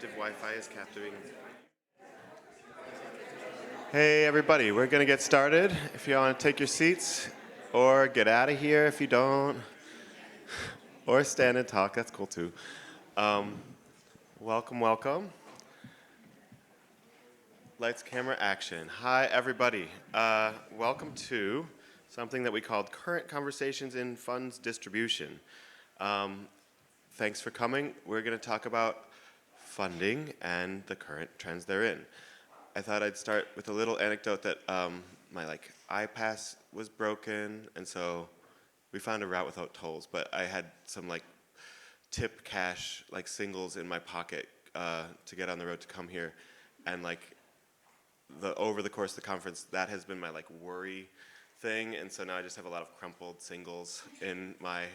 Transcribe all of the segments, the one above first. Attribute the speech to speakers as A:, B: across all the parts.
A: captive Wi-Fi is captivating. Hey everybody, we're gonna get started. If you want to take your seats, or get out of here if you don't, or stand and talk, that's cool too. Welcome. Lights, camera, action. Hi everybody. Welcome to something that we called Current Conversations in Funds Distribution. Thanks for coming. We're gonna talk about funding and the current trends therein. I thought I'd start with a little anecdote that my iPass was broken, and so we found a route without tolls. But I had some tip cash singles in my pocket to get on the road to come here, and over the course of the conference, that has been my worry thing, and so now I just have a lot of crumpled singles in my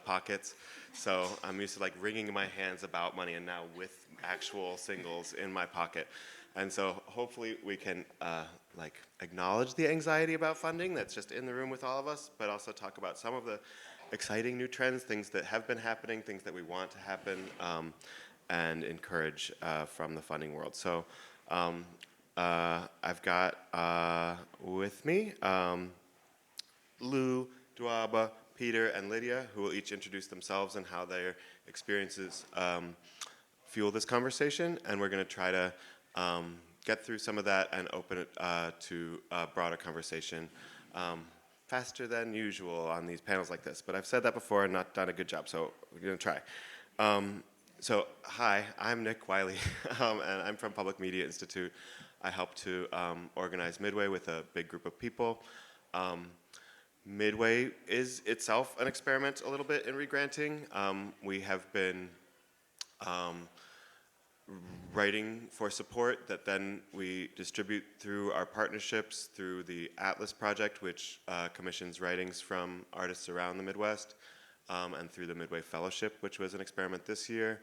A: pockets. So I'm used to wringing my hands about money, and now with actual singles in my pocket. And so hopefully we can acknowledge the anxiety about funding that's just in the room with all of us, but also talk about some of the exciting new trends, things that have been happening, things that we want to happen, and encourage from the funding world. So I've got with me Lou, Duaba, Peter, and Lydia, who will each introduce themselves and how their experiences fuel this conversation. And we're going to try to get through some of that and open it to a broader conversation faster than usual on these panels like this. But I've said that before and not done a good job, so we're going to try. So hi, I'm Nick Wylie, and I'm from Public Media Institute. I help to organize Midway with a big group of people. Midway is itself an experiment a little bit in regranting. We have been writing for support that then we distribute through our partnerships through the Atlas Project, which commissions writings from artists around the Midwest, and through the Midway Fellowship, which was an experiment this year,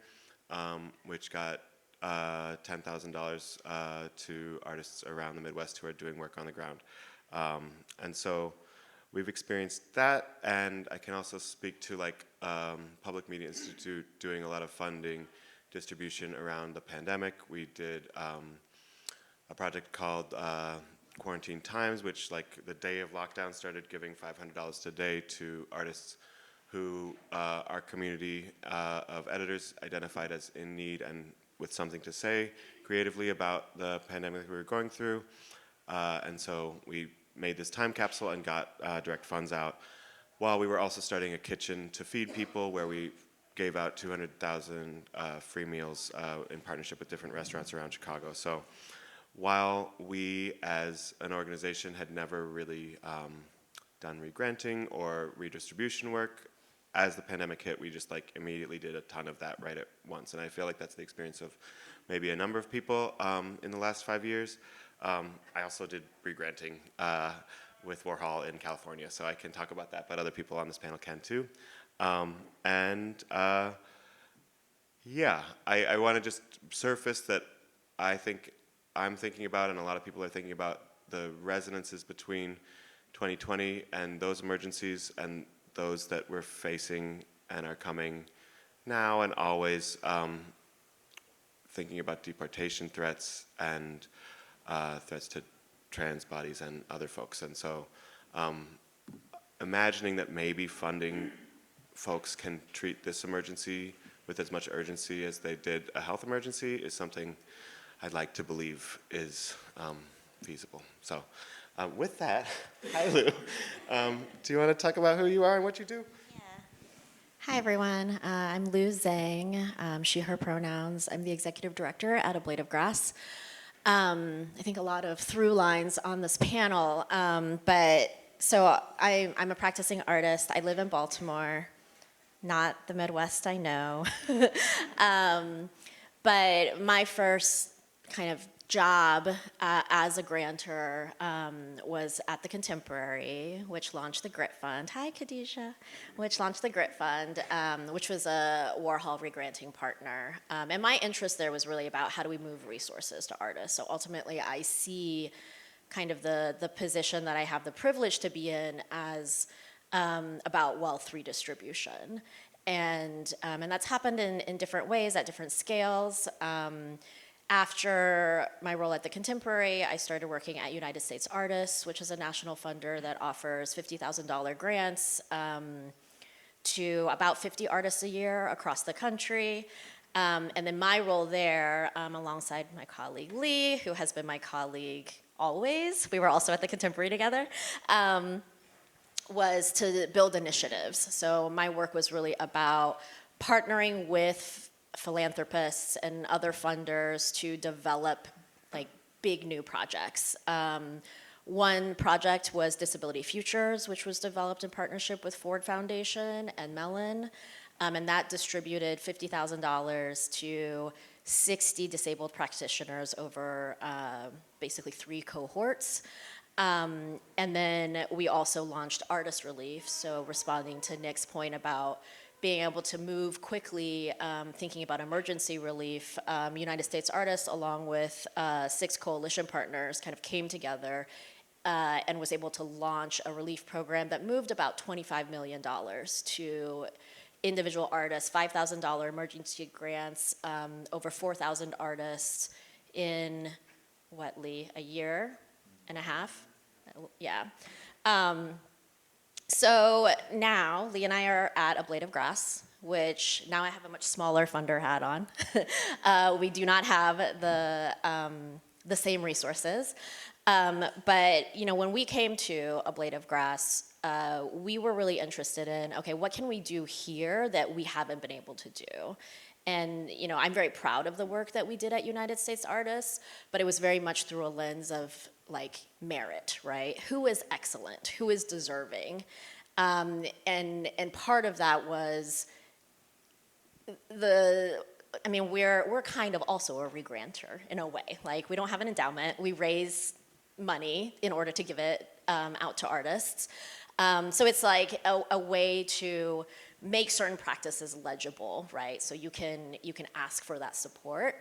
A: which got $10,000 to artists around the Midwest who are doing work on the ground. And so we've experienced that, and I can also speak to Public Media Institute doing a lot of funding distribution around the pandemic. We did a project called Quarantine Times, which the day of lockdown started giving $500 today to artists who our community of editors identified as in need and with something to say creatively about the pandemic we were going through. And so we made this time capsule and got direct funds out, while we were also starting a kitchen to feed people where we gave out 200,000 free meals in partnership with different restaurants around Chicago. So while we as an organization had never really done regranting or redistribution work, as the pandemic hit, we just immediately did a ton of that right at once. And I feel like that's the experience of maybe a number of people in the last 5 years. I also did regranting with Warhol in California, so I can talk about that, but other people on this panel can too. Yeah, I want to just surface that I think I'm thinking about, and a lot of people are thinking about, the resonances between 2020 and those emergencies and those that we're facing and are coming now and always, thinking about deportation threats and threats to trans bodies and other folks. And so imagining that maybe funding folks can treat this emergency with as much urgency as they did a health emergency is something I'd like to believe is feasible. So with that, hi Lou. Do you want to talk about who you are and what you do?
B: Yeah. Hi everyone, I'm Lou Zhang, she, her pronouns. I'm the executive director at A Blade of Grass. I think a lot of through lines on this panel, so I'm a practicing artist. I live in Baltimore, not the Midwest, I know. But my first kind of job as a grantor was at the Contemporary, which launched the Grit Fund. Hi, Khadijah. Which launched the Grit Fund, which was a Warhol regranting partner. And my interest there was really about how do we move resources to artists. So ultimately, I see kind of the position that I have the privilege to be in as about wealth redistribution. And that's happened in different ways at different scales. After my role at the Contemporary, I started working at United States Artists, which is a national funder that offers $50,000 grants to about 50 artists a year across the country. And then my role there, alongside my colleague Lee, who has been my colleague always, we were also at the Contemporary together, was to build initiatives. So my work was really about partnering with philanthropists and other funders to develop like big new projects. One project was Disability Futures, which was developed in partnership with Ford Foundation and Mellon, and that distributed $50,000 to 60 disabled practitioners over basically 3 cohorts. And then we also launched Artist Relief, so responding to Nick's point about being able to move quickly, thinking about emergency relief. United States Artists, along with 6 coalition partners, kind of came together and was able to launch a relief program that moved about $25 million to individual artists, $5,000 emergency grants, over 4,000 artists in, what, Lee, a year and a half? Yeah. So now, Lee and I are at A Blade of Grass, which now I have a much smaller funder hat on. We do not have the same resources. But you know, when we came to A Blade of Grass, we were really interested in, okay, what can we do here that we haven't been able to do? And you know, I'm very proud of the work that we did at United States Artists, but it was very much through a lens of like merit, right? Who is excellent? Who is deserving? And part of that was we're kind of also a regranter in a way. Like, we don't have an endowment. We raise money in order to give it out to artists. So it's like a way to make certain practices legible, right? So you can ask for that support.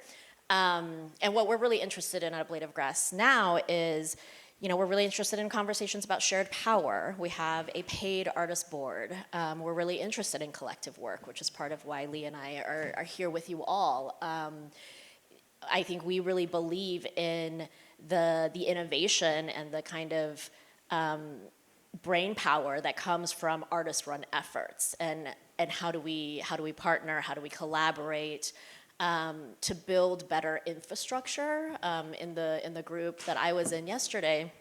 B: And what we're really interested in at A Blade of Grass now is, you know, we're really interested in conversations about shared power. We have a paid artist board. We're really interested in collective work, which is part of why Lee and I are here with you all. I think we really believe in the innovation and the kind of brain power that comes from artist-run efforts, and how do we partner, how do we collaborate to build better infrastructure. In the group that I was in yesterday,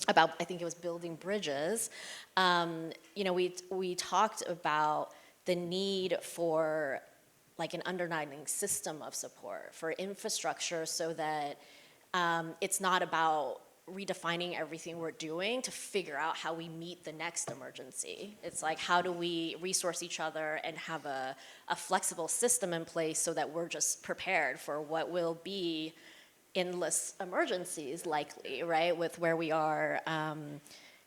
B: about, I think it was building bridges, you know, we talked about the need for like an underlying system of support for infrastructure, so that it's not about redefining everything we're doing to figure out how we meet the next emergency. It's like, how do we resource each other and have a flexible system in place so that we're just prepared for what will be endless emergencies, likely, right? With where we are,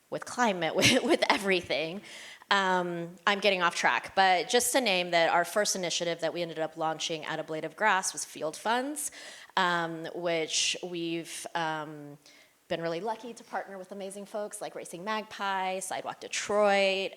B: with climate, with everything. I'm getting off track, but just to name that our first initiative that we ended up launching at A Blade of Grass was Field Funds, which we've been really lucky to partner with amazing folks like Racing Magpie, Sidewalk Detroit,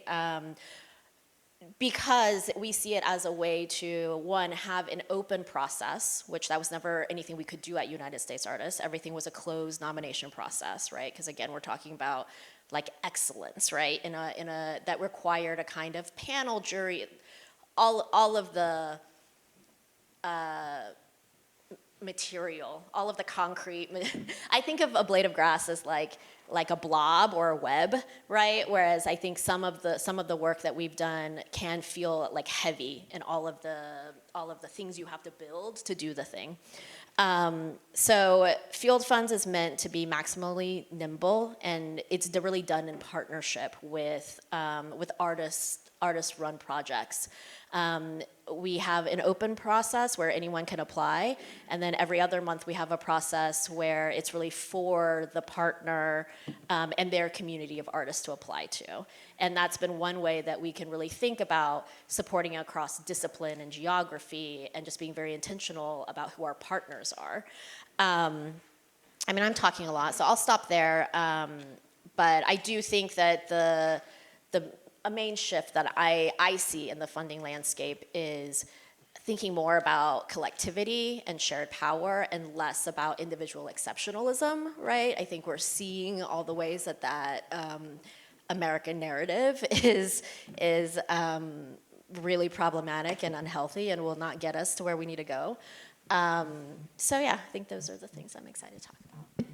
B: because we see it as a way to, one, have an open process, which that was never anything we could do at United States Artists. Everything was a closed nomination process, right? Because again, we're talking about like excellence, right? In a that required a kind of panel jury, all of the material, all of the concrete. I think of A Blade of Grass as like a blob or a web, right? Whereas I think some of the work that we've done can feel like heavy in all of the things you have to build to do the thing. So Field Funds is meant to be maximally nimble, and it's really done in partnership with artist-run projects. We have an open process where anyone can apply, and then every other month we have a process where it's really for the partner and their community of artists to apply to. And that's been one way that we can really think about supporting across discipline and geography, and just being very intentional about who our partners are. I mean, I'm talking a lot, so I'll stop there. But I do think that a main shift that I see in the funding landscape is thinking more about collectivity and shared power and less about individual exceptionalism, right? I think we're seeing all the ways that American narrative is really problematic and unhealthy and will not get us to where we need to go. So yeah, I think those are the things I'm excited to talk about.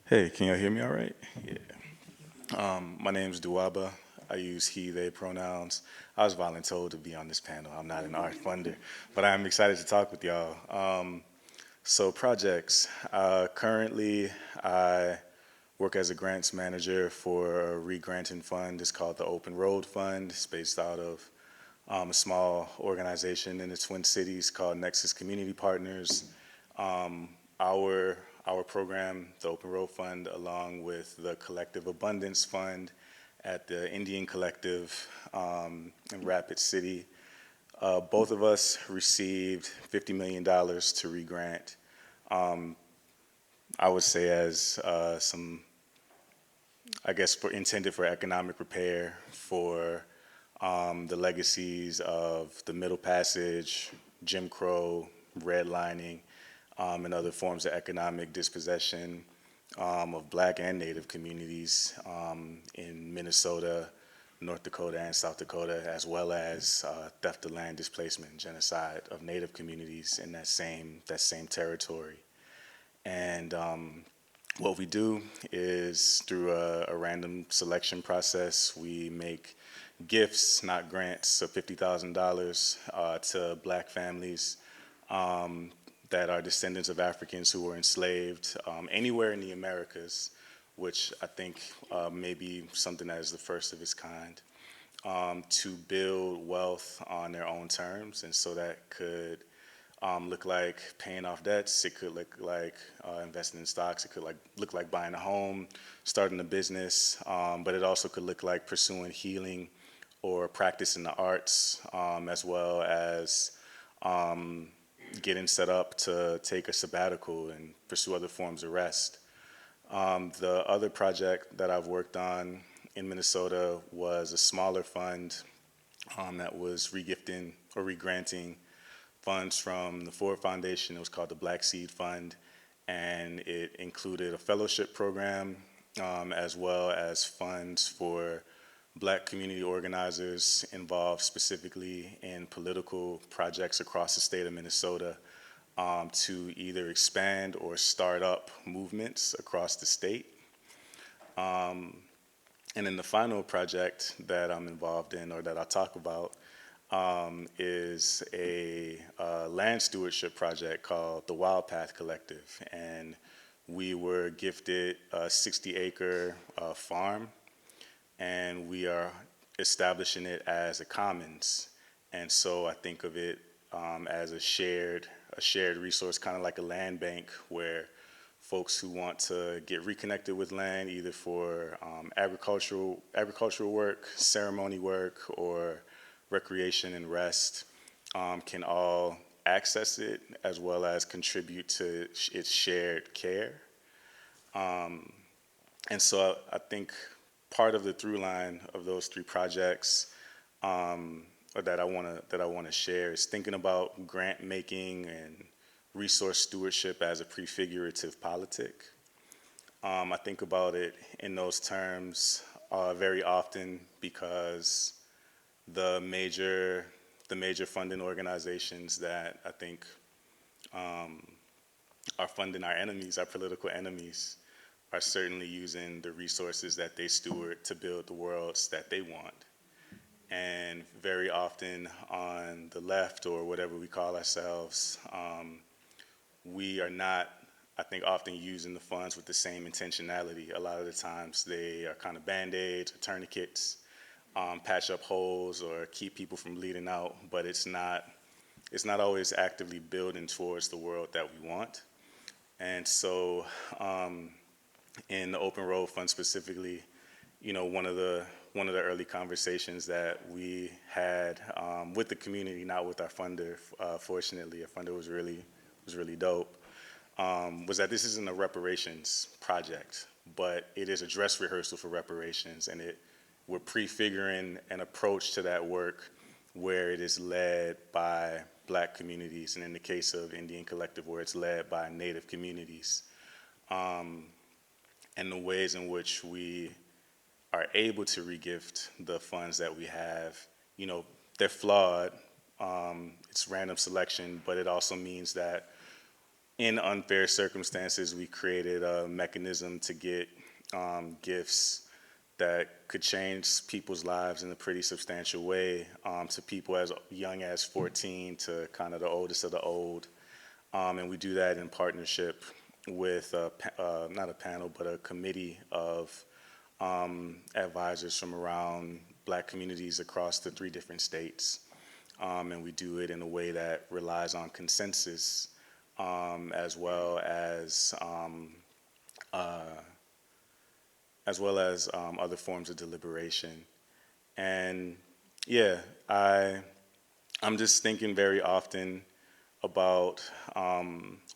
C: Hey, can y'all hear me all right? Yeah. My name's Duaba. I use he, they pronouns. I was voluntold to be on this panel. I'm not an art funder, but I'm excited to talk with y'all. So projects. Currently, I work as a grants manager for a re-granting fund. It's called the Open Road Fund. It's based out of a small organization in the Twin Cities called Nexus Community Partners. Our program, the Open Road Fund, along with the Collective Abundance Fund at the Indian Collective in Rapid City, both of us received $50 million to re-grant. I would say as some, I guess, intended for economic repair for the legacies of the Middle Passage, Jim Crow, redlining, and other forms of economic dispossession of Black and Native communities in Minnesota, North Dakota, and South Dakota, as well as theft of land, displacement, and genocide of Native communities in that same territory. And what we do is through a random selection process, we make gifts, not grants, of $50,000 to Black families that are descendants of Africans who were enslaved anywhere in the Americas, which I think may be something that is the first of its kind, to build wealth on their own terms. And so that could look like paying off debts. It could look like investing in stocks. It could look like buying a home, starting a business. But it also could look like pursuing healing or practicing the arts, as well as getting set up to take a sabbatical and pursue other forms of rest. The other project that I've worked on in Minnesota was a smaller fund that was regifting or regranting funds from the Ford Foundation. It was called the Black Seed Fund, and it included a fellowship program as well as funds for Black community organizers involved specifically in political projects across the state of Minnesota to either expand or start up movements across the state. And then the final project that I'm involved in, or that I'll talk about, is a land stewardship project called the Wild Path Collective. And we were gifted a 60-acre farm, and we are establishing it as a commons. And so I think of it as a shared resource, kind of like a land bank, where folks who want to get reconnected with land, either for agricultural work, ceremony work, or recreation and rest, can all access it as well as contribute to its shared care. And so I think part of the through line of those three projects that I want to share is thinking about grant making and resource stewardship as a prefigurative politic. I think about it in those terms very often because the major funding organizations that I think are funding our enemies, our political enemies, are certainly using the resources that they steward to build the worlds that they want. And very often on the left, or whatever we call ourselves, we are not, I think, often using the funds with the same intentionality. A lot of the times they are kind of band-aids or tourniquets, patch up holes or keep people from bleeding out, but it's not always actively building towards the world that we want. And so in the Open Road Fund specifically, you know, one of the early conversations that we had with the community, not with our funder, fortunately, our funder was really dope, was that this isn't a reparations project, but it is a dress rehearsal for reparations, and we're prefiguring an approach to that work where it is led by Black communities, and in the case of Indian Collective, where it's led by Native communities, and the ways in which we are able to regift the funds that we have. You know, they're flawed. It's random selection, but it also means that in unfair circumstances, we created a mechanism to get gifts that could change people's lives in a pretty substantial way, to people as young as 14 to kind of the oldest of the old. And we do that in partnership with, not a panel, but a committee of advisors from around Black communities across the 3 different states. And we do it in a way that relies on consensus, as well as other forms of deliberation. And yeah, I'm just thinking very often about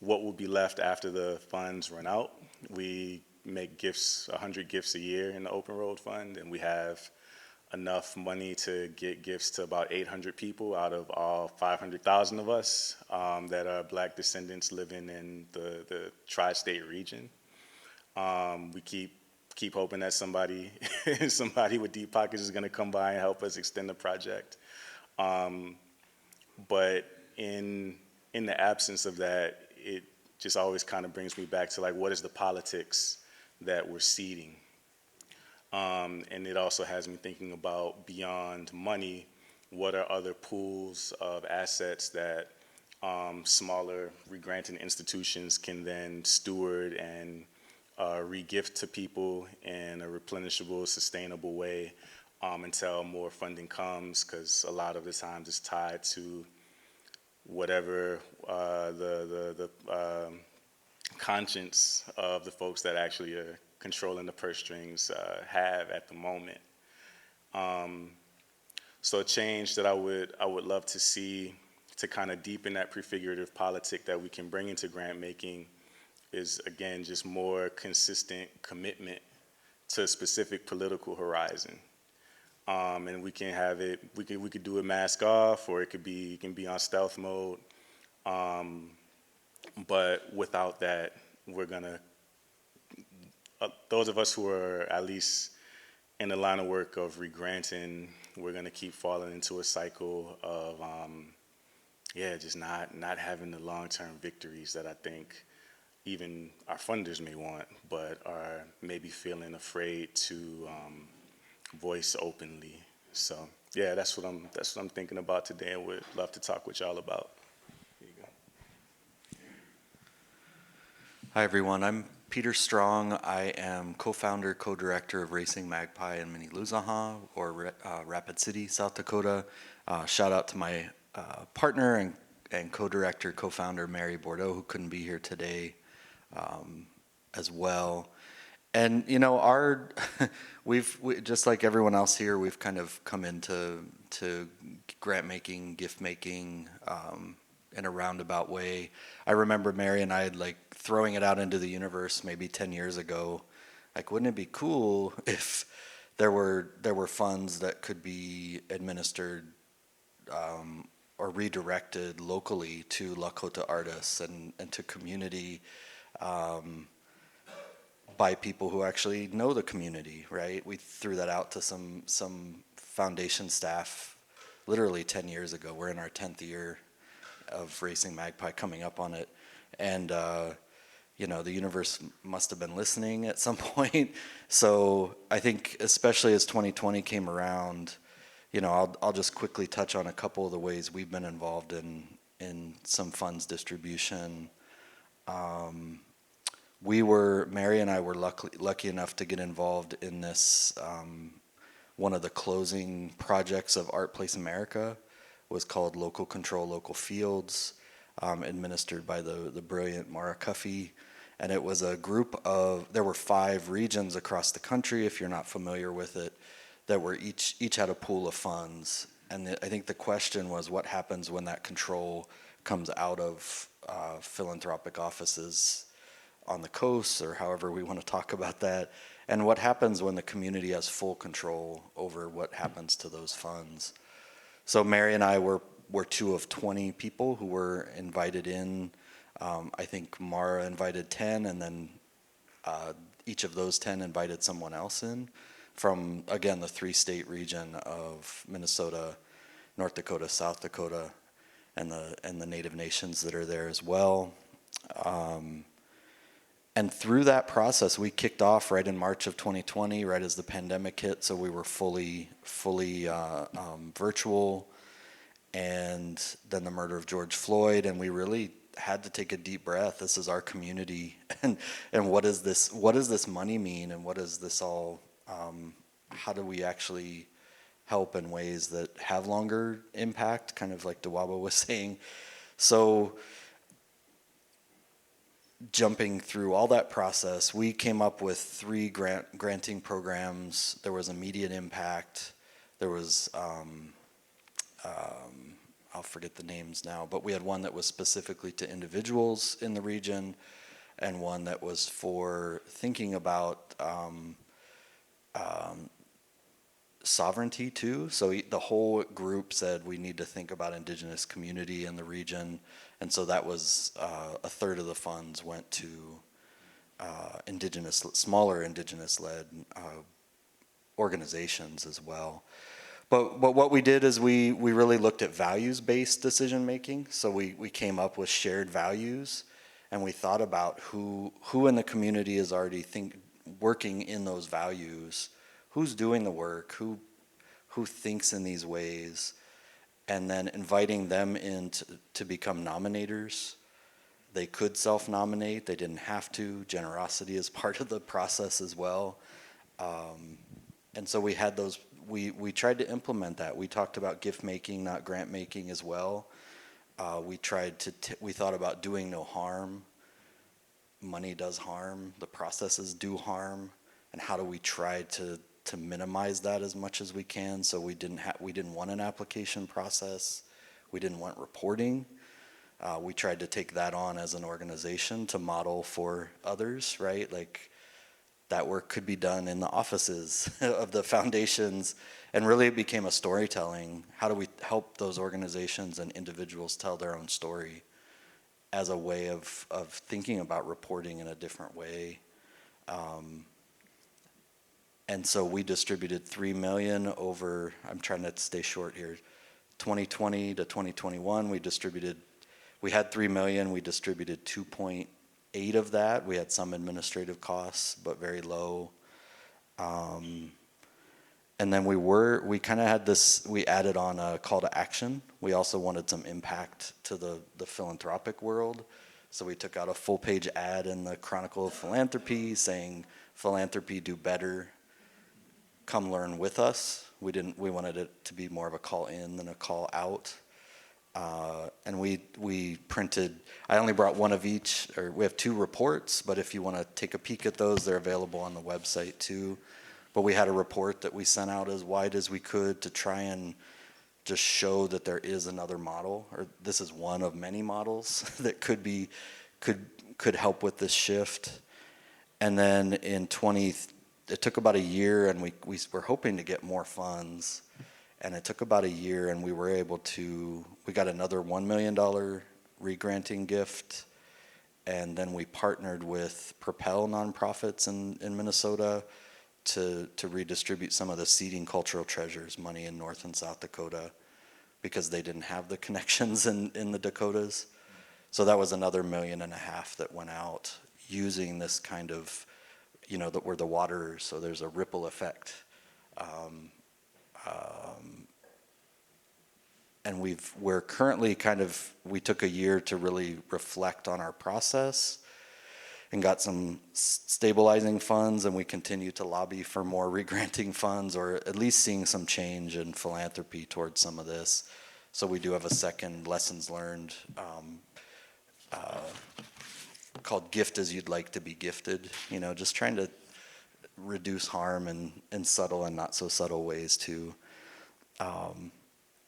C: what will be left after the funds run out. We make gifts, 100 gifts a year in the Open Road Fund, and we have enough money to get gifts to about 800 people out of all 500,000 of us that are Black descendants living in the tri-state region. We keep hoping that somebody with deep pockets is going to come by and help us extend the project. But in the absence of that, it just always kind of brings me back to, like, what is the politics that we're seeding? And it also has me thinking about, beyond money, what are other pools of assets that smaller re-granting institutions can then steward and re-gift to people in a replenishable, sustainable way until more funding comes, because a lot of the times it's tied to whatever the conscience of the folks that actually are controlling the purse strings have at the moment. So a change that I would love to see to kind of deepen that prefigurative politic that we can bring into grant making is, again, just more consistent commitment to a specific political horizon. And we can have it, we could do it mask off, or it can be on stealth mode. But without that, we're gonna, those of us who are at least in the line of work of re-granting, we're gonna keep falling into a cycle of, just not having the long-term victories that I think even our funders may want, but are maybe feeling afraid to voice openly. So yeah, that's what I'm thinking about today, and would love to talk with y'all about. Here you go.
D: Hi everyone, I'm Peter Strong. I am co-founder, co-director of Racing Magpie in Miniluzaha, or Rapid City, South Dakota. Shout out to my partner and co-director, co-founder Mary Bordeaux, who couldn't be here today as well. And you know, we just like everyone else here, we've kind of come into grant making, gift making in a roundabout way. I remember Mary and I like throwing it out into the universe maybe 10 years ago. Like, wouldn't it be cool if there were funds that could be administered or redirected locally to Lakota artists and to community by people who actually know the community, right? We threw that out to some foundation staff literally 10 years ago. We're in our 10th year of Racing Magpie, coming up on it. And, you know, the universe must have been listening at some point. So I think especially as 2020 came around, you know, I'll just quickly touch on a couple of the ways we've been involved in some funds distribution. Mary and I were lucky enough to get involved in this, one of the closing projects of Art Place America was called Local Control, Local Fields, administered by the brilliant Mara Cuffey. And it was a group there were 5 regions across the country, if you're not familiar with it, that were each had a pool of funds. And I think the question was, what happens when that control comes out of philanthropic offices on the coast, or however we want to talk about that, and what happens when the community has full control over what happens to those funds. So Mary and I were two of 20 people who were invited in. I think Mara invited 10, and then each of those 10 invited someone else in from, again, the 3-state region of Minnesota, North Dakota, South Dakota, and the Native nations that are there as well. And through that process, we kicked off right in March of 2020, right as the pandemic hit. So we were fully virtual, and then the murder of George Floyd, and we really had to take a deep breath. This is our community, and what does this money mean, and what does this all? How do we actually help in ways that have longer impact? Kind of like Duaba was saying. So, jumping through all that process, we came up with 3 granting programs. There was immediate impact. There was I'll forget the names now, but we had one that was specifically to individuals in the region, and one that was for thinking about sovereignty too. So the whole group said we need to think about indigenous community in the region, and so that was a third of the funds went to smaller indigenous-led organizations as well. But what we did is we really looked at values-based decision-making. So we came up with shared values, and we thought about who in the community is already working in those values, who's doing the work, who thinks in these ways, and then inviting them in to become nominators. They could self-nominate, they didn't have to. Generosity is part of the process as well. And so we had those. We tried to implement that. We talked about gift making, not grant making as well. We thought about doing no harm. Money does harm. The processes do harm. And how do we try to minimize that as much as we can? So we didn't want an application process. We didn't want reporting. We tried to take that on as an organization to model for others, right? Like, that work could be done in the offices of the foundations, and really it became a storytelling. How do we help those organizations and individuals tell their own story as a way of thinking about reporting in a different way? And so we distributed $3 million over, I'm trying to stay short here, 2020 to 2021, we had $3 million, we distributed 2.8 of that. We had some administrative costs, but very low. And then we kind of had this, we added on a call to action. We also wanted some impact to the philanthropic world. So we took out a full page ad in the Chronicle of Philanthropy saying, philanthropy, do better, come learn with us. We wanted it to be more of a call in than a call out. And we printed, I only brought one of each, or we have 2 reports, but if you want to take a peek at those, they're available on the website too. But we had a report that we sent out as wide as we could to try and just show that there is another model, or this is one of many models that could help with this shift. And then it took about a year, and we were hoping to get more funds. And it took about a year, and we got another $1 million re-granting gift. And then we partnered with Propel nonprofits in Minnesota to redistribute some of the seeding cultural treasures money in North and South Dakota, because they didn't have the connections in the Dakotas. So that was another $1.5 million that went out using this kind of, we're the waterers, so there's a ripple effect. And we're currently we took a year to really reflect on our process and got some stabilizing funds, and we continue to lobby for more re-granting funds, or at least seeing some change in philanthropy towards some of this. So we do have a second lessons learned called Gift as You'd Like to Be Gifted, just trying to reduce harm in subtle and not so subtle ways too.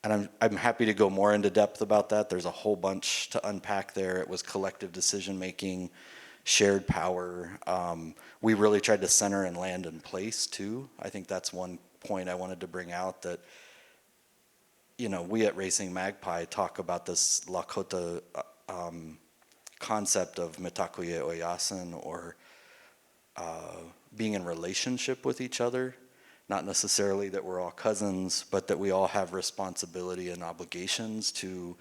D: and I'm happy to go more into depth about that. There's a whole bunch to unpack there. It was collective decision making, shared power. We really tried to center and land in place too. I think that's one point I wanted to bring out, that, you know, we at Racing Magpie talk about this Lakota concept of mitakuye oyasin, or being in relationship with each other. Not necessarily that we're all cousins, but that we all have responsibility and obligations to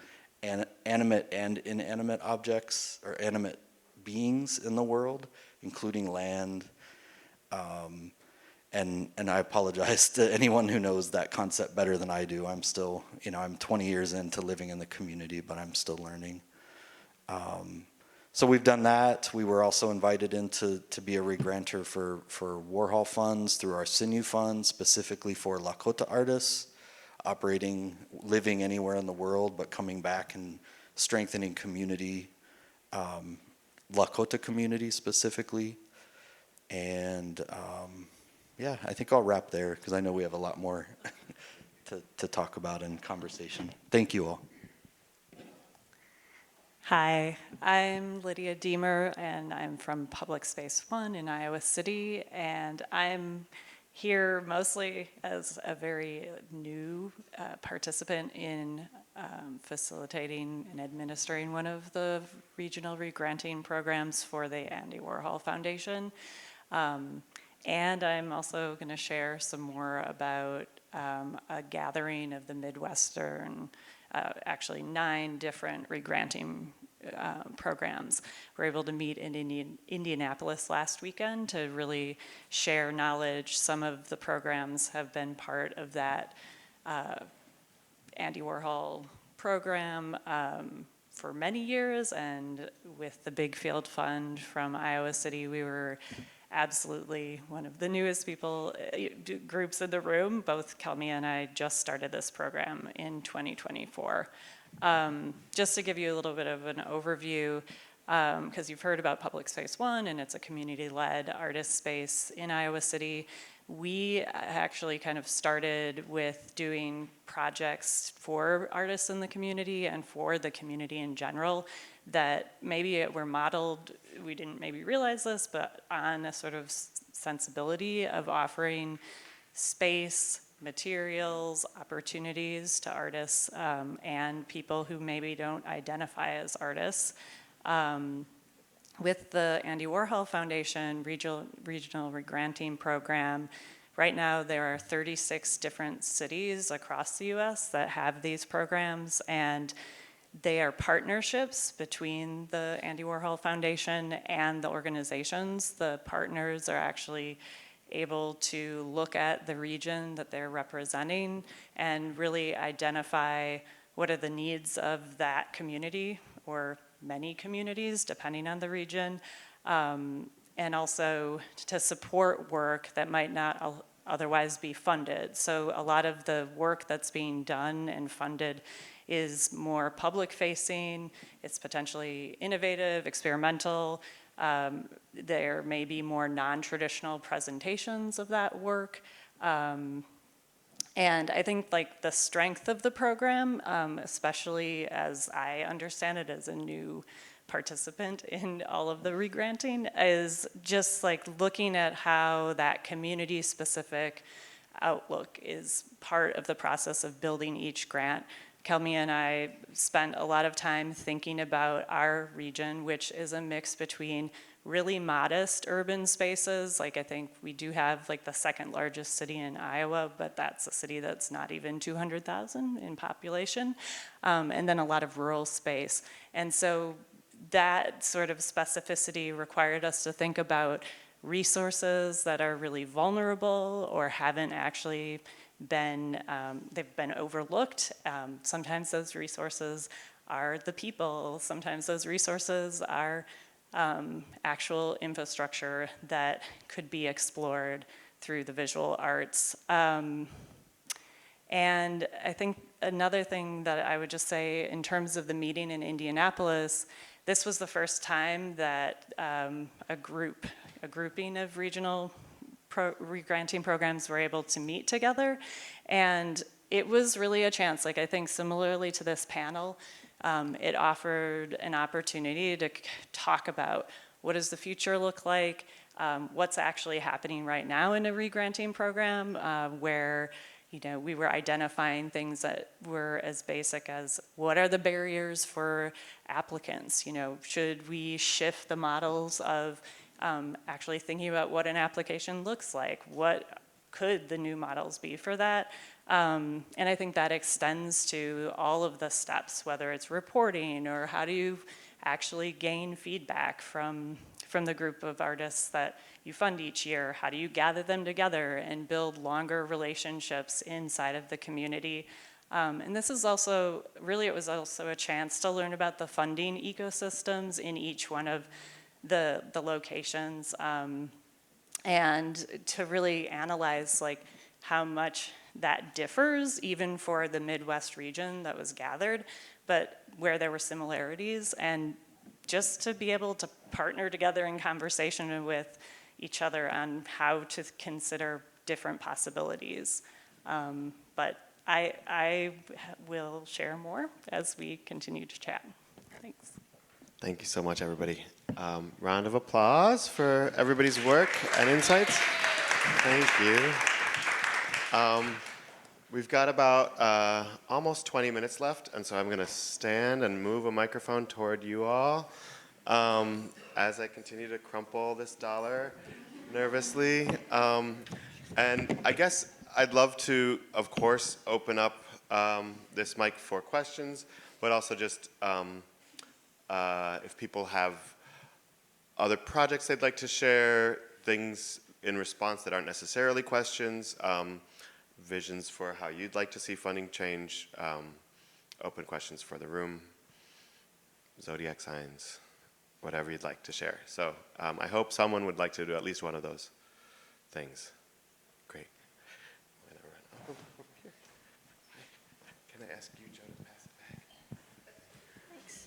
D: animate and inanimate objects, or animate beings in the world, including land. And I apologize to anyone who knows that concept better than I do. I'm still, you know, I'm 20 years into living in the community, but I'm still learning. So we've done that. We were also invited in to be a regranter for Warhol funds through our Sinew Fund, specifically for Lakota artists, living anywhere in the world, but coming back and strengthening community, Lakota community specifically. And yeah, I think I'll wrap there because I know we have a lot more to talk about in conversation. Thank you all.
E: Hi, I'm Lydia Deemer, and I'm from Public Space One in Iowa City, and I'm here mostly as a very new participant in facilitating and administering one of the regional regranting programs for the Andy Warhol Foundation. And I'm also going to share some more about a gathering of the Midwestern, actually 9 different regranting programs. We were able to meet in Indianapolis last weekend to really share knowledge. Some of the programs have been part of that Andy Warhol program for many years, and with the Big Field Fund from Iowa City, we were absolutely one of the newest groups in the room. Both Kelmy and I just started this program in 2024. Just to give you a little bit of an overview, because you've heard about Public Space One, and it's a community-led artist space in Iowa City. We actually kind of started with doing projects for artists in the community and for the community in general that maybe were modeled, we didn't maybe realize this, but on a sort of sensibility of offering space, materials, opportunities to artists and people who maybe don't identify as artists. With the Andy Warhol Foundation regional regranting program, right now there are 36 different cities across the US that have these programs, and they are partnerships between the Andy Warhol Foundation and the organizations. The partners are actually able to look at the region that they're representing and really identify what are the needs of that community, or many communities, depending on the region, and also to support work that might not otherwise be funded. So a lot of the work that's being done and funded is more public-facing, it's potentially innovative, experimental. There may be more non-traditional presentations of that work. And I think like the strength of the program, especially as I understand it as a new participant in all of the regranting, is just like looking at how that community-specific outlook is part of the process of building each grant. Kelmy and I spent a lot of time thinking about our region, which is a mix between really modest urban spaces. Like I think we do have like the second largest city in Iowa, but that's a city that's not even 200,000 in population, and then a lot of rural space. And so that sort of specificity required us to think about resources that are really vulnerable or haven't actually been, they've been overlooked. Sometimes those resources are the people. Sometimes those resources are actual infrastructure that could be explored through the visual arts. And I think another thing that I would just say in terms of the meeting in Indianapolis, this was the first time that a grouping of regional regranting programs were able to meet together. And it was really a chance, like I think similarly to this panel, it offered an opportunity to talk about what does the future look like, what's actually happening right now in a regranting program, where we were identifying things that were as basic as what are the barriers for applicants? Should we shift the models of actually thinking about what an application looks like? What could the new models be for that? And I think that extends to all of the steps, whether it's reporting or how do you actually gain feedback from the group of artists that you fund each year? How do you gather them together and build longer relationships inside of the community? And this is also, really it was also a chance to learn about the funding ecosystems in each one of the locations, and to really analyze like how much that differs even for the Midwest region that was gathered, but where there were similarities, and just to be able to partner together in conversation with each other on how to consider different possibilities. But I will share more as we continue to chat. Thanks.
A: Thank you so much, everybody. Round of applause for everybody's work and insights. Thank you. We've got about almost 20 minutes left, and so I'm going to stand and move a microphone toward you all as I continue to crumple this dollar nervously. And I guess I'd love to, of course, open up this mic for questions, but also just if people have other projects they'd like to share, things in response that aren't necessarily questions, visions for how you'd like to see funding change, open questions for the room, zodiac signs, whatever you'd like to share. So I hope someone would like to do at least one of those things. Great. I'm gonna run over here. Can I ask you, Joe, to pass it back?
F: Thanks.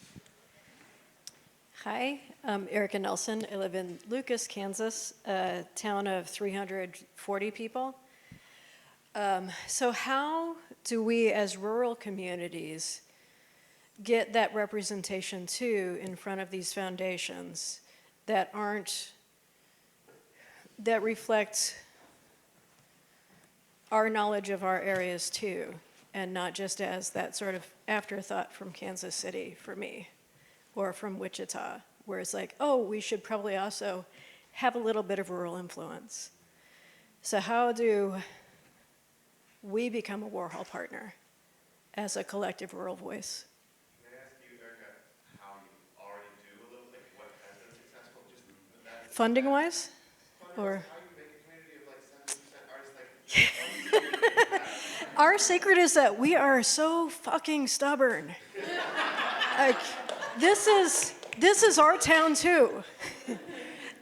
F: Hi, I'm Erica Nelson. I live in Lucas, Kansas, a town of 340 people. So how do we as rural communities get that representation too in front of these foundations that reflect our knowledge of our areas too, and not just as that sort of afterthought from Kansas City for me, or from Wichita, where it's like, oh, we should probably also have a little bit of rural influence. So how do we become a Warhol partner as a collective rural voice?
A: Can I ask you, Erica, how you already do a little, like what has been successful? Just that.
F: Funding-wise? Or
A: How you make a community of like 70% artists like
F: our secret is that we are so fucking stubborn. Like, this is our town too.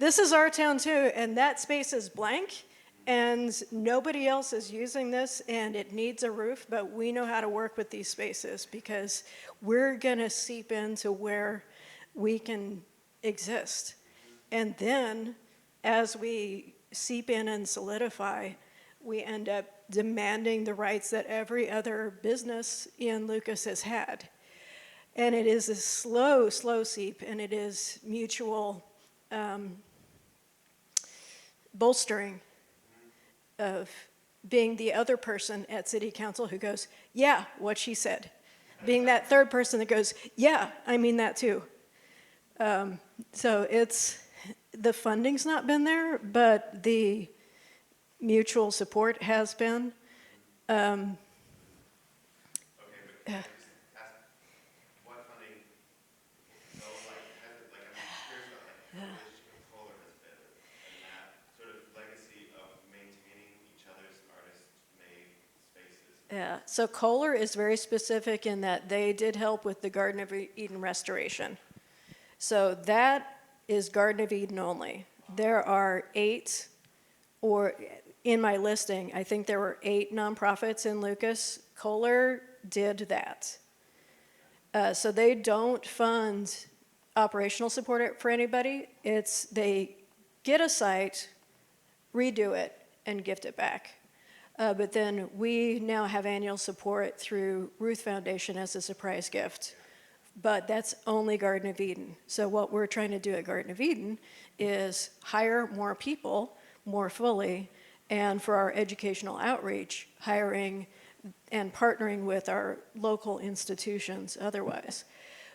F: This is our town too, and that space is blank, and nobody else is using this, and it needs a roof, but we know how to work with these spaces because we're gonna seep into where we can exist. And then, as we seep in and solidify, we end up demanding the rights that every other business in Lucas has had. And it is a slow, slow seep, and it is mutual bolstering of being the other person at city council who goes, yeah, what she said. Being that third person that goes, yeah, I mean that too. So the funding's not been there, but the mutual support has been.
A: what funding though, like has it, like I'm curious about like how the relationship with Kohler has been and that sort of legacy of maintaining each other's artist-made spaces.
F: Yeah, so Kohler is very specific in that they did help with the Garden of Eden restoration. So that is Garden of Eden only. There are 8, or in my listing, I think there were 8 nonprofits in Lucas. Kohler did that. So they don't fund operational support for anybody. It's they get a site, redo it, and gift it back. But then we now have annual support through Ruth Foundation as a surprise gift. But that's only Garden of Eden. So what we're trying to do at Garden of Eden is hire more people more fully, and for our educational outreach, hiring and partnering with our local institutions otherwise.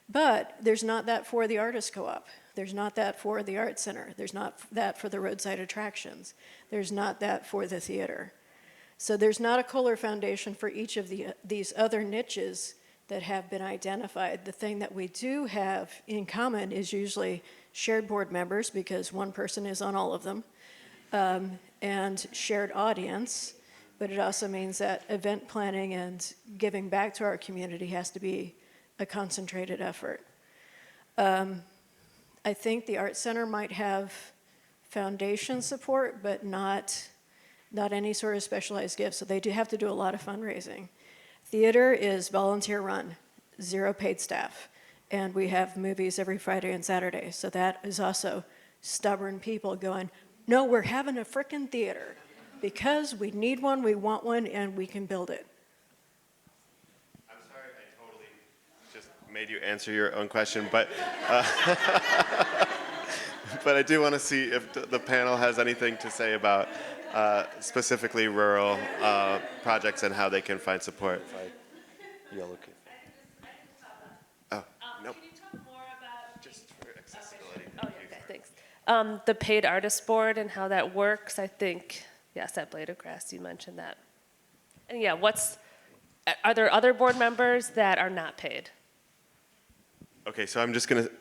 F: But there's not that for the Artist Co-op. There's not that for the Art Center. There's not that for the roadside attractions. There's not that for the theater. So there's not a Kohler Foundation for each of these other niches that have been identified. The thing that we do have in common is usually shared board members, because one person is on all of them, and shared audience, but it also means that event planning and giving back to our community has to be a concentrated effort. I think the Art Center might have foundation support, but not any sort of specialized gifts, so they do have to do a lot of fundraising. Theater is volunteer run, 0 paid staff, and we have movies every Friday and Saturday, so that is also stubborn people going, no, we're having a frickin' theater because we need one, we want one, and we can build it.
A: I'm sorry, I totally just made you answer your own question, but but I do want to see if the panel has anything to say about specifically rural projects and how they can find support. Oh, nope.
G: Can you talk more about
A: Just for accessibility.
G: Oh, yeah, okay, thanks. The paid artist board and how that works, I think, yes, at Blade of Grass, you mentioned that. And yeah, are there other board members that are not paid?
A: Okay, so I'm just going to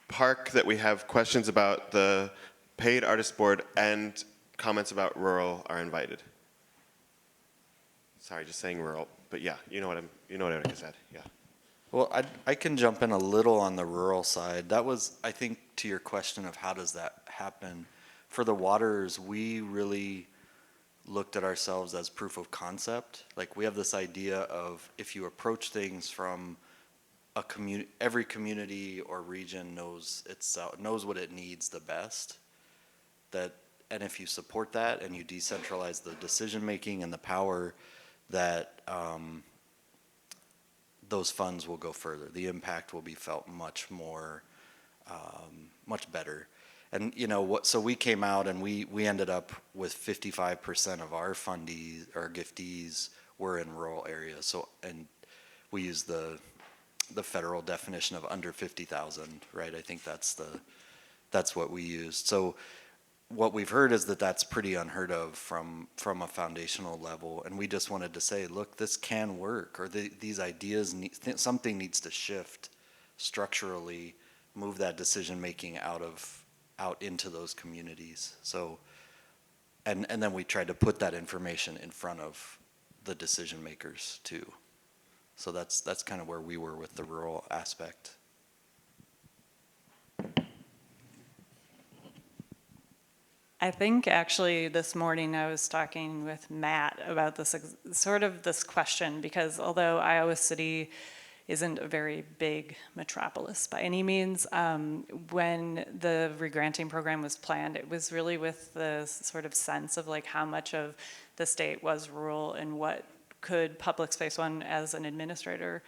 A: park that we have questions about the paid artist board, and comments about rural are invited. Sorry, just saying rural, but yeah, you know what I said, yeah.
D: Well, I can jump in a little on the rural side. That was, I think, to your question of how does that happen. For the waters, we really looked at ourselves as proof of concept. Like, we have this idea of if you approach things from a community, every community or region knows what it needs the best. And if you support that and you decentralize the decision making and the power, that those funds will go further. The impact will be felt much more, much better. And so we came out and we ended up with 55% of our fundees or giftees were in rural areas. So, and we use the federal definition of under 50,000, right? I think that's what we used. So what we've heard is that that's pretty unheard of from a foundational level, and we just wanted to say, look, this can work, or these ideas something needs to shift structurally, move that decision making out into those communities. So, and then we tried to put that information in front of the decision makers too. So that's kind of where we were with the rural aspect.
E: I think actually this morning I was talking with Matt about this this question, because although Iowa City isn't a very big metropolis by any means, when the regranting program was planned, it was really with the sort of sense of like how much of the state was rural and what could Public Space One as an administrator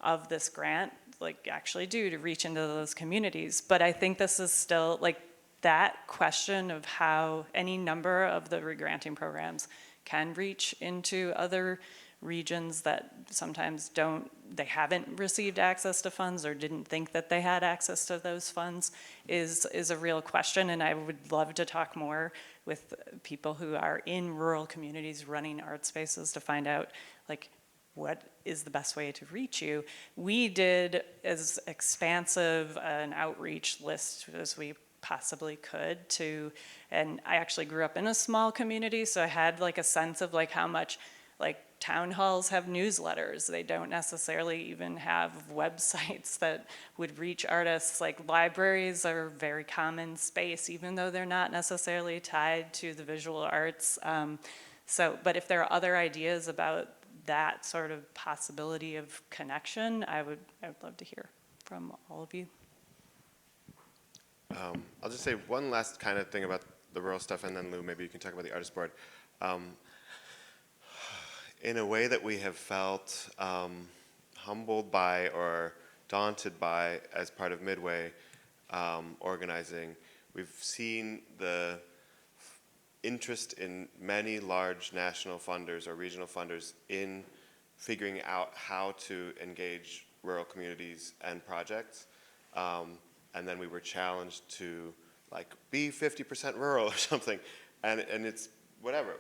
E: of this grant like actually do to reach into those communities. But I think this is still like that question of how any number of the regranting programs can reach into other regions that sometimes they haven't received access to funds or didn't think that they had access to those funds is a real question. And I would love to talk more with people who are in rural communities running art spaces to find out like what is the best way to reach you. We did as expansive an outreach list as we possibly could and I actually grew up in a small community, so I had like a sense of like how much like town halls have newsletters. They don't necessarily even have websites that would reach artists. Like libraries are a very common space, even though they're not necessarily tied to the visual arts. But if there are other ideas about that sort of possibility of connection, I would love to hear from all of you.
A: I'll just say one last kind of thing about the rural stuff, and then Lou, maybe you can talk about the artist board. in a way that we have felt humbled by or daunted by as part of Midway organizing. We've seen the interest in many large national funders or regional funders in figuring out how to engage rural communities and projects. And then we were challenged to like be 50% rural or something. And it's whatever.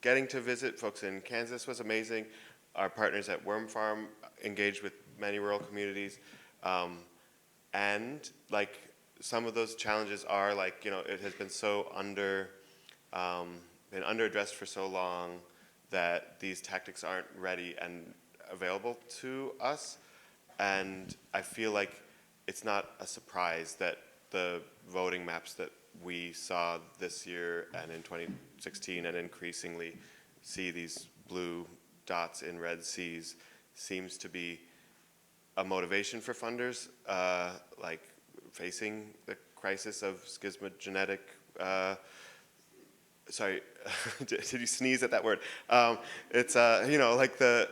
A: Getting to visit folks in Kansas was amazing. Our partners at Worm Farm engaged with many rural communities. And like some of those challenges are like, you know, it has been so been underaddressed for so long that these tactics aren't ready and available to us. And I feel like it's not a surprise that the voting maps that we saw this year and in 2016 and increasingly see these blue dots in red Cs seems to be a motivation for funders, like facing the crisis of schismogenetic, sorry, did you sneeze at that word? It's, you know, like the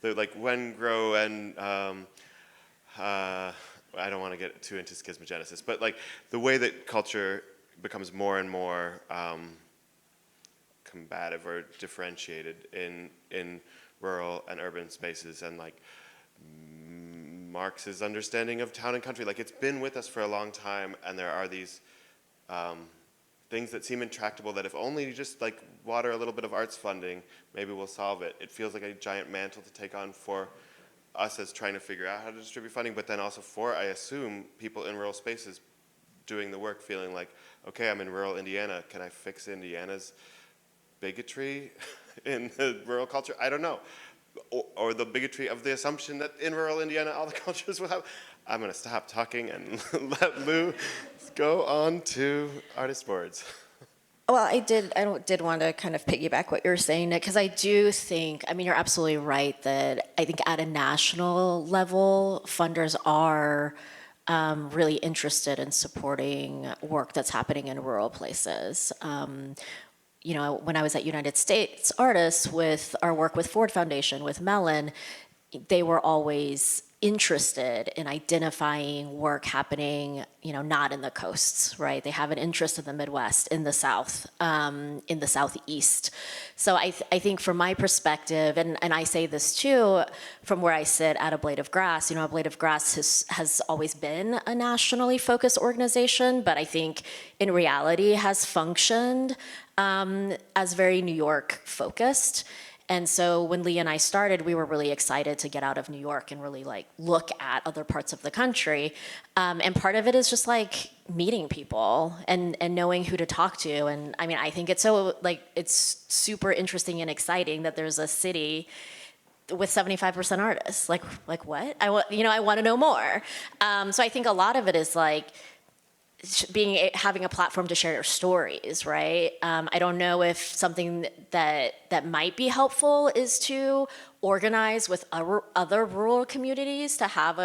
A: like when, grow, and I don't want to get too into schismogenesis, but like the way that culture becomes more and more combative or differentiated in rural and urban spaces, and like Marx's understanding of town and country, like it's been with us for a long time, and there are these things that seem intractable that if only you just like water a little bit of arts funding, maybe we'll solve it. It feels like a giant mantle to take on for us as trying to figure out how to distribute funding, but then also for, I assume, people in rural spaces doing the work feeling like, okay, I'm in rural Indiana, can I fix Indiana's bigotry in the rural culture? I don't know. Or the bigotry of the assumption that in rural Indiana all the cultures will have. I'm gonna stop talking and let Lou go on to artist boards.
B: Well, I did want to kind of piggyback what you're saying, Nick, because I do think, I mean, you're absolutely right that I think at a national level, funders are really interested in supporting work that's happening in rural places. You know, when I was at United States Artists with our work with Ford Foundation, with Mellon, they were always interested in identifying work happening, you know, not in the coasts, right? They have an interest in the Midwest, in the South, in the Southeast. So I think from my perspective, and I say this too, from where I sit at A Blade of Grass, you know, A Blade of Grass has always been a nationally focused organization, but I think in reality has functioned as very New York focused. And so when Lee and I started, we were really excited to get out of New York and really like look at other parts of the country. And part of it is just like meeting people and knowing who to talk to. And I mean, I think it's so like, it's super interesting and exciting that there's a city with 75% artists. Like what? I want to know more. So I think a lot of it is like, having a platform to share your stories, right? I don't know if something that might be helpful is to organize with other rural communities to have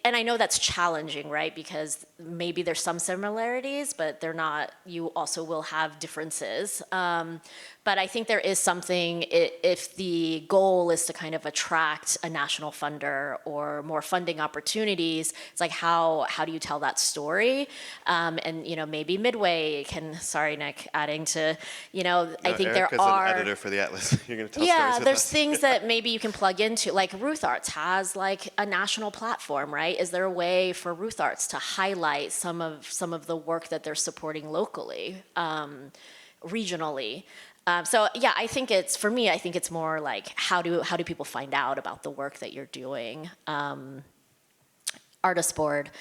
B: and I know that's challenging, right? Because maybe there's some similarities, but they're not, you also will have differences. But I think there is something, if the goal is to kind of attract a national funder or more funding opportunities, it's like how do you tell that story? And, you know, maybe Midway can, sorry, Nick, adding to, you know, no, I think
A: Erica's
B: there are-
A: an editor for the Atlas. You're going to tell
B: yeah,
A: stories with
B: there's
A: us.
B: things that maybe you can plug into, like Ruth Arts has like a national platform, right? Is there a way for Ruth Arts to highlight some of the work that they're supporting locally, regionally? So yeah, I think it's more like how do people find out about the work that you're doing? Artist board.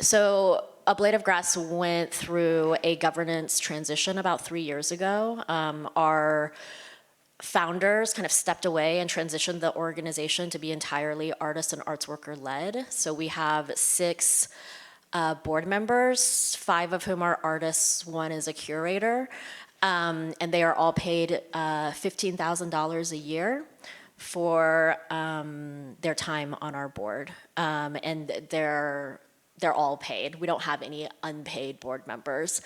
B: So A Blade of Grass went through a governance transition about 3 years ago. Our founders kind of stepped away and transitioned the organization to be entirely artist and arts worker led. So we have 6 board members, 5 of whom are artists, 1 is a curator. And they are all paid $15,000 a year for their time on our board. And they're all paid. We don't have any unpaid board members.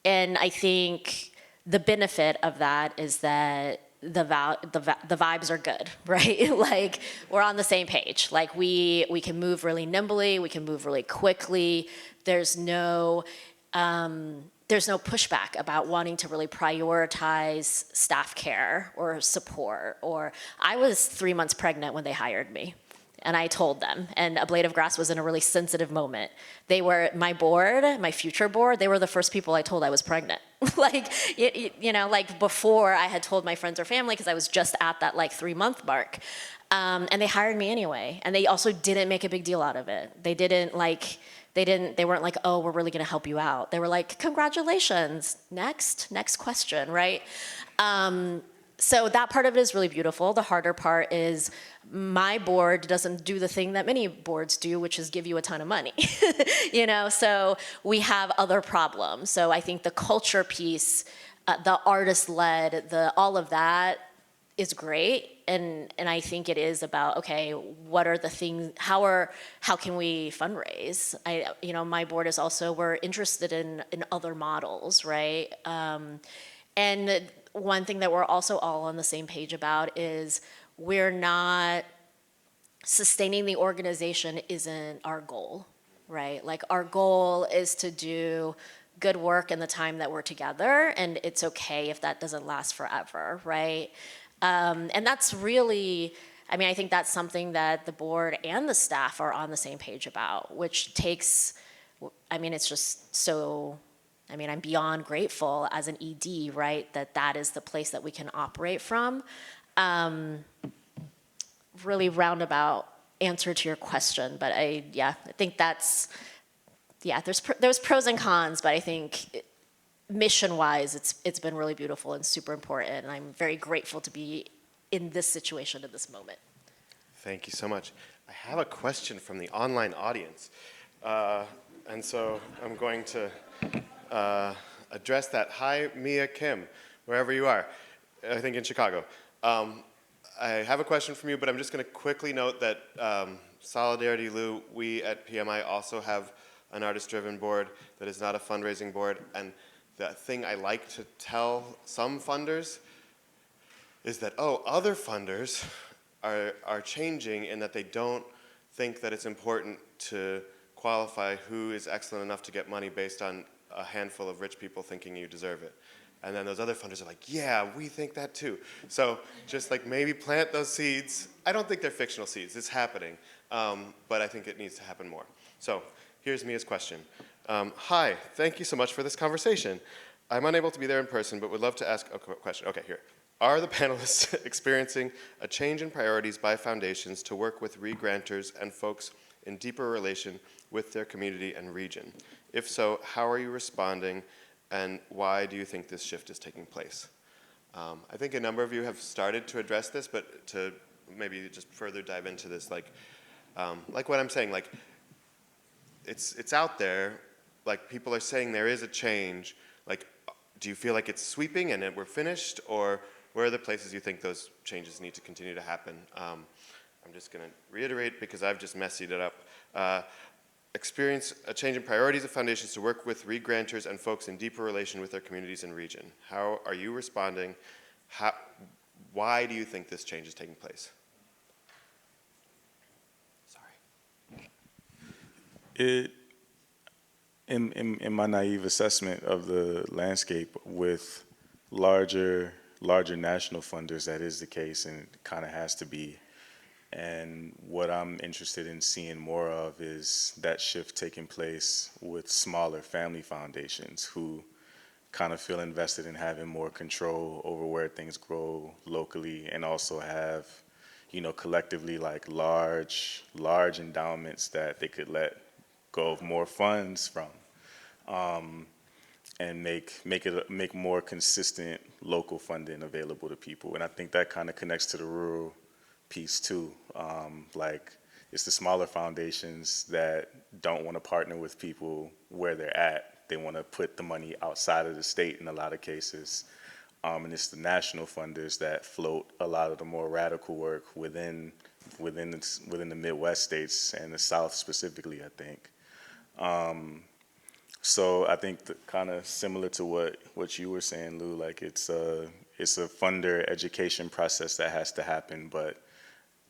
B: And I think the benefit of that is that the vibes are good, right? Like we're on the same page. Like we can move really nimbly, we can move really quickly. There's no pushback about wanting to really prioritize staff care or support. Or I was 3 months pregnant when they hired me. And I told them, and A Blade of Grass was in a really sensitive moment. They were, my board, my future board, they were the first people I told I was pregnant. Like, like before I had told my friends or family, because I was just at that like 3-month mark. And they hired me anyway. And they also didn't make a big deal out of it. They weren't like, oh, we're really gonna help you out. They were like, congratulations, next question, right? So that part of it is really beautiful. The harder part is my board doesn't do the thing that many boards do, which is give you a ton of money. So we have other problems. So I think the culture piece, the artist-led, all of that is great. And I think it is about, okay, what are the things, how can we fundraise? My board is also, we're interested in other models, right? And one thing that we're also all on the same page about is we're not, sustaining the organization isn't our goal, right? Like our goal is to do good work in the time that we're together, and it's okay if that doesn't last forever, right? And that's really, I think that's something that the board and the staff are on the same page about, which takes, it's just so, I'm beyond grateful as an ED, right, that is the place that we can operate from. Really roundabout answer to your question, but I think that's, there's pros and cons, but I think mission-wise, it's been really beautiful and super important, and I'm very grateful to be in this situation at this moment.
A: Thank you so much. I have a question from the online audience, and so I'm going to address that. Hi, Mia Kim, wherever you are, I think in Chicago. I have a question from you, but I'm just going to quickly note that Solidarity Lou, we at PMI also have an artist-driven board that is not a fundraising board, and the thing I like to tell some funders is that, other funders are changing in that they don't think that it's important to qualify who is excellent enough to get money based on a handful of rich people thinking you deserve it. And then those other funders are like, yeah, we think that too. So just like maybe plant those seeds. I don't think they're fictional seeds, it's happening. But I think it needs to happen more. So here's Mia's question. Hi, thank you so much for this conversation. I'm unable to be there in person, but would love to ask a question. Okay, here. Are the panelists experiencing a change in priorities by foundations to work with re-grantors and folks in deeper relation with their community and region? If so, how are you responding, and why do you think this shift is taking place? I think a number of you have started to address this, but to maybe just further dive into this, like what I'm saying, like it's out there, like people are saying there is a change. Like, do you feel like it's sweeping and we're finished, or where are the places you think those changes need to continue to happen? I'm just going to reiterate because I've just messied it up. Experience a change in priorities of foundations to work with re-grantors and folks in deeper relation with their communities and region. How are you responding? Why do you think this change is taking place? Sorry.
C: In my naive assessment of the landscape with larger national funders, that is the case, and it kind of has to be. And what I'm interested in seeing more of is that shift taking place with smaller family foundations who kind of feel invested in having more control over where things grow locally, and also have, collectively like large endowments that they could let go of more funds from, and make more consistent local funding available to people. And I think that kind of connects to the rural piece too. Like it's the smaller foundations that don't want to partner with people where they're at. They want to put the money outside of the state in a lot of cases. And it's the national funders that float a lot of the more radical work within the Midwest states and the South specifically, I think. So I think kind of similar to what you were saying, Lou, like it's a funder education process that has to happen, but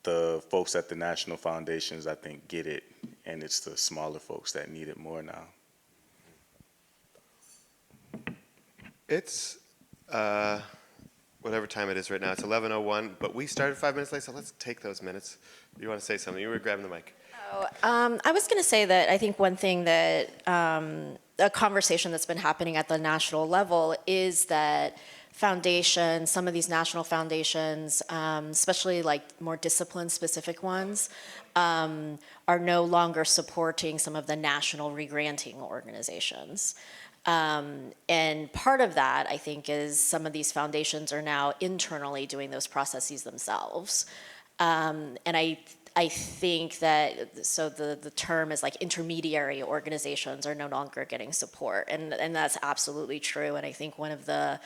C: the folks at the national foundations, I think, get it, and it's the smaller folks that need it more now.
A: It's whatever time it is right now. It's 11:01, but we started 5 minutes late, so let's take those minutes. You want to say something? You were grabbing the mic.
B: I was going to say that I think one thing that a conversation that's been happening at the national level is that foundations, some of these national foundations, especially like more discipline-specific ones, are no longer supporting some of the national regranting organizations. And part of that, I think, is some of these foundations are now internally doing those processes themselves. And I think that, so the term is like intermediary organizations are no longer getting support. And that's absolutely true. And I think one of the,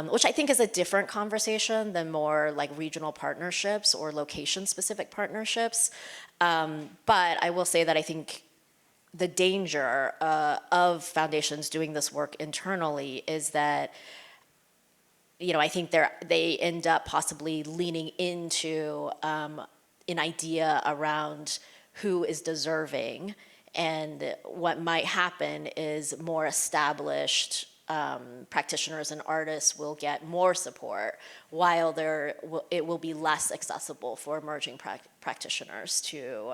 B: which I think is a different conversation than more like regional partnerships or location-specific partnerships. But I will say that I think the danger of foundations doing this work internally is that, you know, I think they end up possibly leaning into an idea around who is deserving, and what might happen is more established practitioners and artists will get more support, while it will be less accessible for emerging practitioners to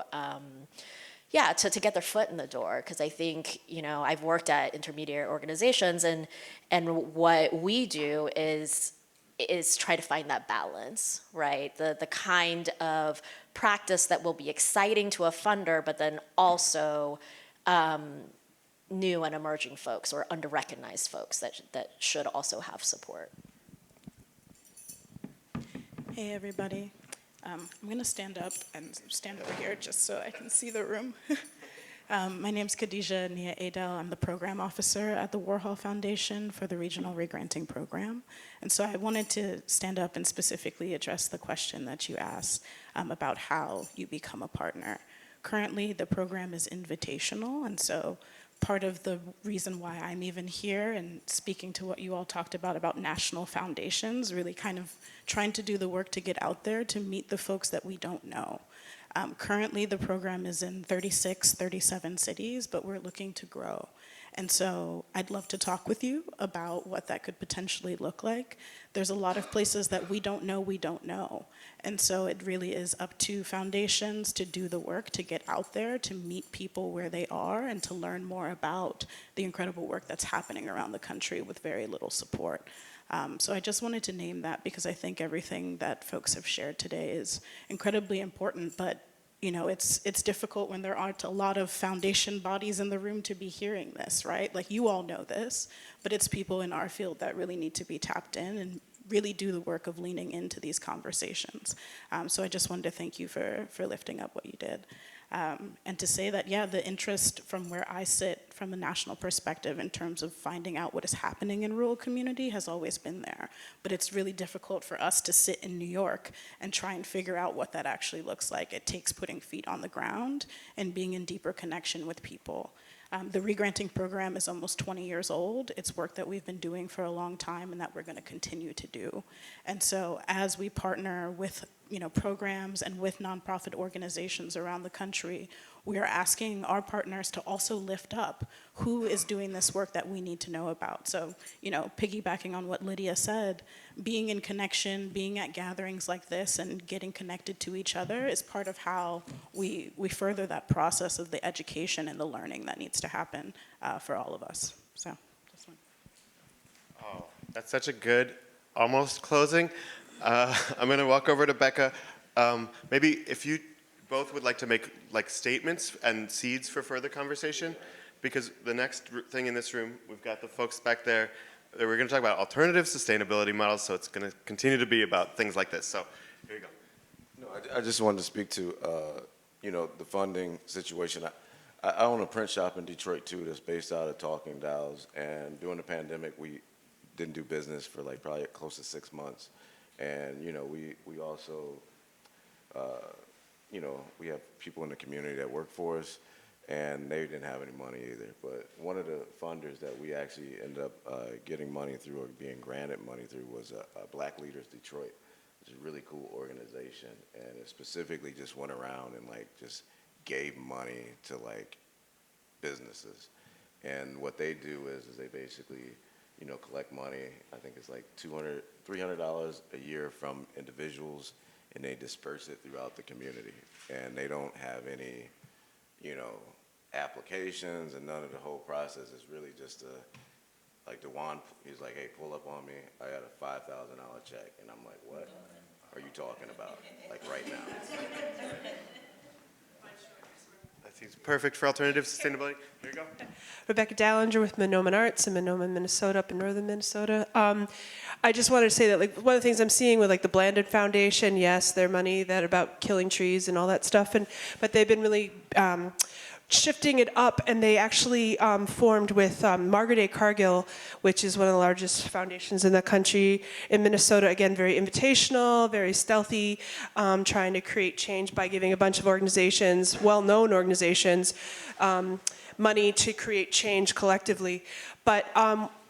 B: get their foot in the door. Because I think, you know, I've worked at intermediary organizations, and what we do is try to find that balance, right? The kind of practice that will be exciting to a funder, but then also new and emerging folks or under-recognized folks that should also have support.
H: Hey, everybody. I'm going to stand up and stand over here just so I can see the room. My name's Khadija Nia Adel. I'm the program officer at the Warhol Foundation for the Regional Regranting Program. And so I wanted to stand up and specifically address the question that you asked about how you become a partner. Currently, the program is invitational, and so part of the reason why I'm even here and speaking to what you all talked about national foundations, really kind of trying to do the work to get out there to meet the folks that we don't know. Currently, the program is in 37 cities, but we're looking to grow. And so I'd love to talk with you about what that could potentially look like. There's a lot of places that we don't know. And so it really is up to foundations to do the work, to get out there, to meet people where they are, and to learn more about the incredible work that's happening around the country with very little support. So I just wanted to name that because I think everything that folks have shared today is incredibly important, but you know, it's difficult when there aren't a lot of foundation bodies in the room to be hearing this, right? Like, you all know this, but it's people in our field that really need to be tapped in and really do the work of leaning into these conversations. So I just wanted to thank you for lifting up what you did. And to say that, yeah, the interest from where I sit from a national perspective in terms of finding out what is happening in rural community has always been there. But it's really difficult for us to sit in New York and try and figure out what that actually looks like. It takes putting feet on the ground and being in deeper connection with people. The regranting program is almost 20 years old. It's work that we've been doing for a long time and that we're going to continue to do. And so as we partner with programs and with nonprofit organizations around the country, we are asking our partners to also lift up who is doing this work that we need to know about. So, piggybacking on what Lydia said, being in connection, being at gatherings like this and getting connected to each other is part of how we further that process of the education and the learning that needs to happen for all of us. So, just one.
A: Oh, that's such a good almost closing. I'm going to walk over to Becca. Maybe if you both would like to make statements and seeds for further conversation, because the next thing in this room, we've got the folks back there. We're going to talk about alternative sustainability models, so it's going to continue to be about things like this. So here you go.
I: No, I just wanted to speak to the funding situation. I own a print shop in Detroit too that's based out of Talking Dow's, and during the pandemic we didn't do business for probably close to 6 months. And we also we have people in the community that work for us, and they didn't have any money either. But one of the funders that we actually ended up getting money through or being granted money through was Black Leaders Detroit, which is a really cool organization, and it specifically just went around and like just gave money to like businesses. And what they do is they basically, you know, collect money. I think it's like $200, $300 a year from individuals, and they disperse it throughout the community. And they don't have any, you know, applications and none of the whole process. Is really just like DeJuan, he's like, hey, pull up on me. I got a $5,000 check. And I'm like, what are you talking about? Like right now.
A: That seems perfect for alternative sustainability. Here you go.
J: Rebecca Dallinger with Monoman Arts in Monoman, Minnesota, up in northern Minnesota. I just wanted to say that like one of the things I'm seeing with like the Blandon Foundation, yes, their money that about killing trees and all that stuff, but they've been really shifting it up, and they actually formed with Margaret A. Cargill, which is one of the largest foundations in the country in Minnesota. Again, very invitational, very stealthy, trying to create change by giving a bunch of organizations, well-known organizations, money to create change collectively. But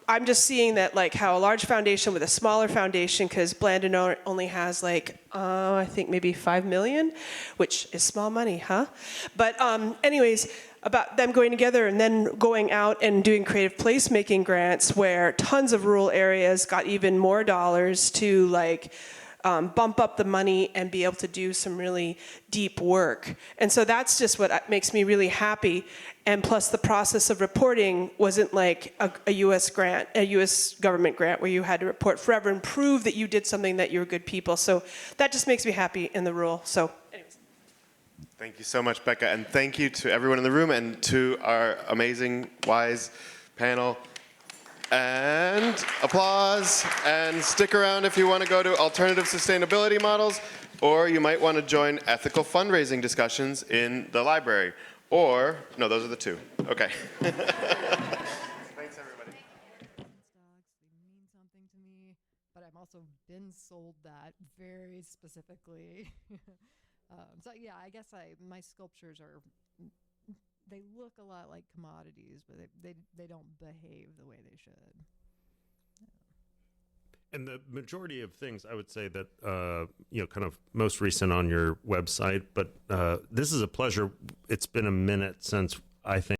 J: I'm just seeing that like how a large foundation with a smaller foundation, because Blandon only has like, I think maybe 5 million, which is small money, huh? But anyways, about them going together and then going out and doing creative placemaking grants where tons of rural areas got even more dollars to like bump up the money and be able to do some really deep work. And so that's just what makes me really happy. And plus the process of reporting wasn't like a US grant, a US government grant where you had to report forever and prove that you did something, that you were good people. So that just makes me happy in the rural. So anyways.
A: Thank you so much, Becca, and thank you to everyone in the room and to our amazing, wise panel. And applause, and stick around if you want to go to alternative sustainability models, or you might want to join ethical fundraising discussions in the library. Or, no, those are the two. Okay. Thanks, everybody.
K: Dogs, they mean something to me, but I've also been sold that very specifically. So yeah, I guess my sculptures they look a lot like commodities, but they don't behave the way they should.
L: And the majority of things, I would say that, kind of most recent on your website, but this is a pleasure. It's been a minute since I think